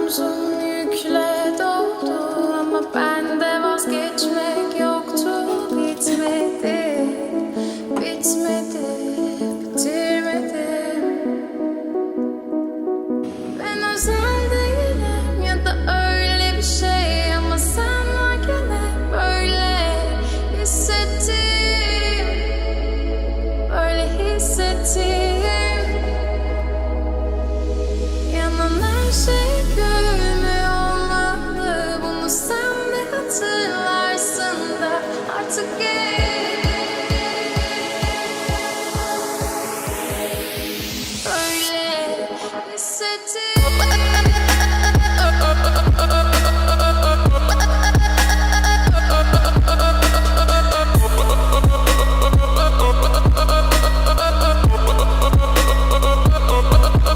omzum yükle doldu ama bende vazgeçmek yoktu. Bitmedi, bitmedi, bitirmedim. Ben özel değilim ya da öyle bir şey ama sen varken hep böyle hissettim, böyle hissettim. Yanan her şey gülmüyor olmalı, bunu sen de hatırlarsın da artık böyle hissettim.